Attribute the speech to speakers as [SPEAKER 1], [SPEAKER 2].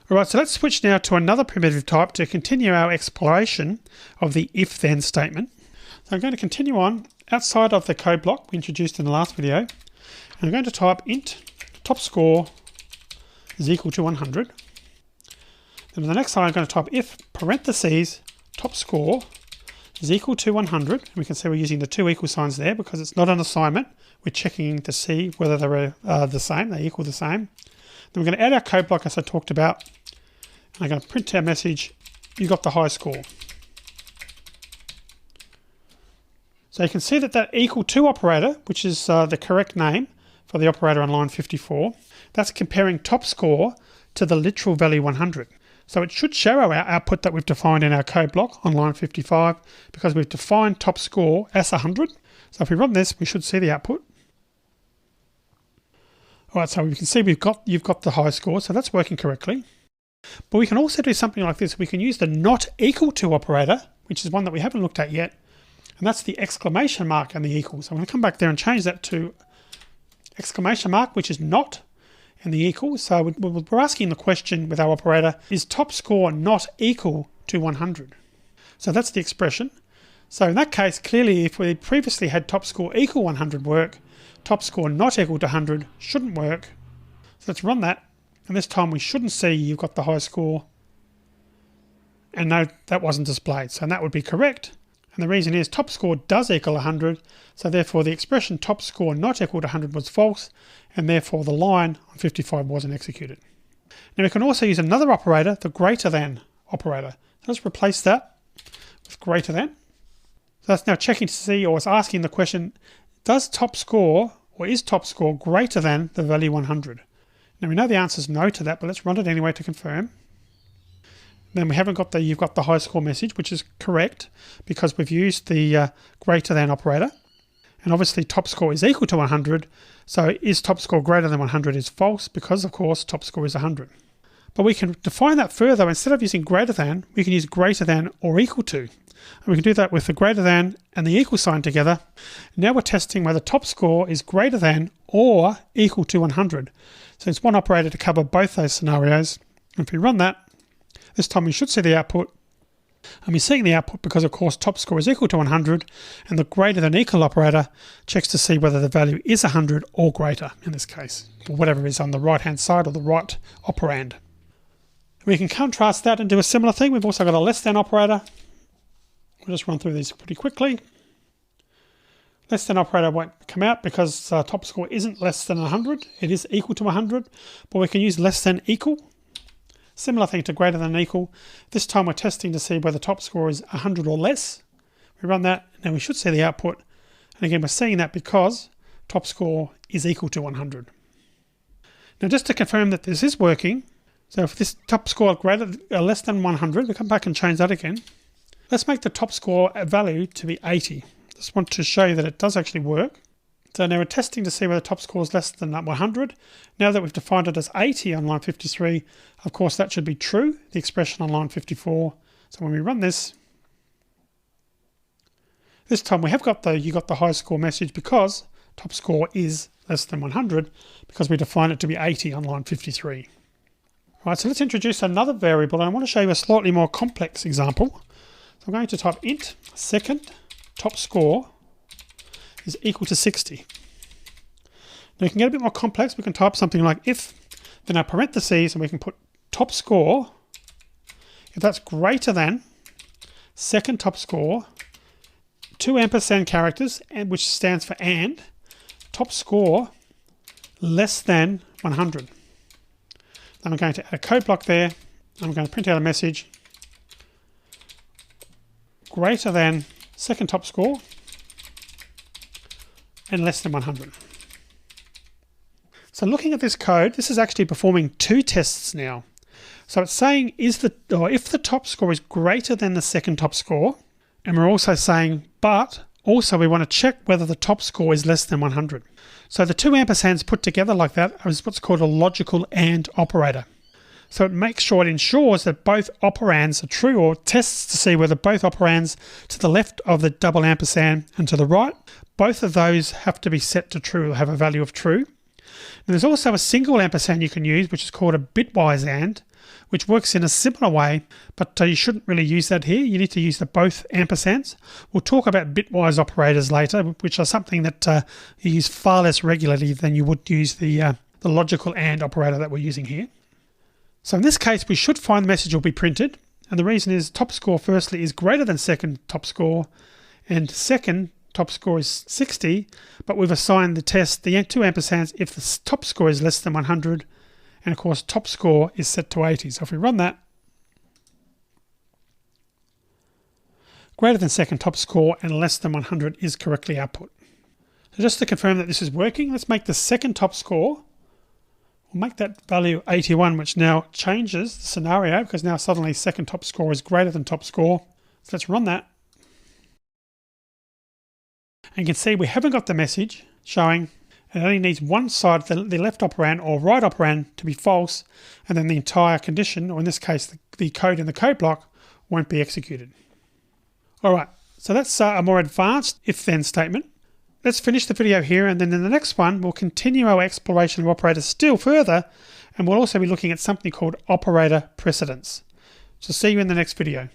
[SPEAKER 1] Alright, so let's switch now to another primitive type to continue our exploration of the if-then statement. So I'm going to continue on outside of the code block we introduced in the last video. And I'm going to type int top score is equal to 100. Then on the next line I'm going to type if parentheses top score is equal to 100. And we can see we're using the two equal signs there because it's not an assignment. We're checking to see whether they're the same, they equal the same. Then we're going to add our code block as I talked about. And I'm going to print our message, you got the high score. So you can see that that equal to operator, which is the correct name for the operator on line 54, that's comparing top score to the literal value 100. So it should show our output that we've defined in our code block on line 55 because we've defined top score as 100. So if we run this, we should see the output. All right, so we can see you've got the high score, so that's working correctly. But we can also do something like this. We can use the not equal to operator, which is one that we haven't looked at yet, and that's the exclamation mark and the equal. So I'm going to come back there and change that to exclamation mark, which is not, and the equal. So we're asking the question with our operator, is top score not equal to 100? So that's the expression. So in that case, clearly if we previously had top score equal 100 work, top score not equal to 100 shouldn't work. So let's run that. And this time we shouldn't see you've got the high score. And no, that wasn't displayed. So that would be correct. And the reason is top score does equal 100. So therefore the expression top score not equal to 100 was false. And therefore the line on 55 wasn't executed. Now we can also use another operator, the greater than operator. So let's replace that with greater than. So that's now checking to see, or it's asking the question, does top score or is top score greater than the value 100? Now we know the answer is no to that, but let's run it anyway to confirm. Then we haven't got the you've got the high score message, which is correct because we've used the greater than operator. And obviously top score is equal to 100. So is top score greater than 100 is false because of course top score is 100. But we can define that further. Instead of using greater than, we can use greater than or equal to. And we can do that with the greater than and the equal sign together. Now we're testing whether top score is greater than or equal to 100. So it's one operator to cover both those scenarios. And if we run that, this time we should see the output. And we're seeing the output because of course top score is equal to 100 and the greater than equal operator checks to see whether the value is 100 or greater in this case, or whatever is on the right hand side or the right operand. We can contrast that and do a similar thing. We've also got a less than operator. We'll just run through these pretty quickly. Less than operator won't come out because top score isn't less than 100. It is equal to 100, but we can use less than equal. Similar thing to greater than equal. This time we're testing to see whether top score is 100 or less. We run that, and we should see the output. And again, we're seeing that because top score is equal to 100. Now just to confirm that this is working, so if this top score less than 100, we come back and change that again. Let's make the top score value to be 80. Just want to show you that it does actually work. So now we're testing to see whether top score is less than 100. Now that we've defined it as 80 on line 53, of course that should be true, the expression on line 54. So when we run this time we have got you got the high score message because top score is less than 100 because we define it to be 80 on line 53. All right, so let's introduce another variable, and I want to show you a slightly more complex example. So I'm going to type int second top score is equal to 60. Now you can get a bit more complex. We can type something like if, then our parentheses, and we can put top score, if that's greater than second top score, 2 ampersand characters, and which stands for and, top score less than 100. Then I'm going to add a code block there. I'm going to print out a message greater than second top score and less than 100. So looking at this code, this is actually performing two tests now. So it's saying if the top score is greater than the second top score, and we're also saying, but also we want to check whether the top score is less than 100. So the two ampersands put together like that is what's called a logical AND operator. So it makes sure it ensures that both operands are true, or tests to see whether both operands to the left of the double ampersand and to the right, both of those have to be set to true, have a value of true. Now, there's also a single ampersand you can use, which is called a bitwise AND, which works in a similar way, but you shouldn't really use that here. You need to use the both ampersands. We'll talk about bitwise operators later, which are something that you use far less regularly than you would use the logical AND operator that we're using here. So in this case, we should find the message will be printed. And the reason is top score firstly is greater than second top score, and second top score is 60, but we've assigned the test the 2 ampersands if the top score is less than 100, and of course top score is set to 80. So if we run that, greater than second top score and less than 100 is correctly output. So just to confirm that this is working, let's make the second top score. We'll make that value 81, which now changes the scenario because now suddenly second top score is greater than top score. So let's run that. And you can see we haven't got the message showing. It only needs one side, the left operand or right operand, to be false, and then the entire condition, or in this case the code in the code block, won't be executed. Alright, so that's a more advanced if-then statement. Let's finish the video here, and then in the next one we'll continue our exploration of operators still further, and we'll also be looking at something called operator precedence. So see you in the next video.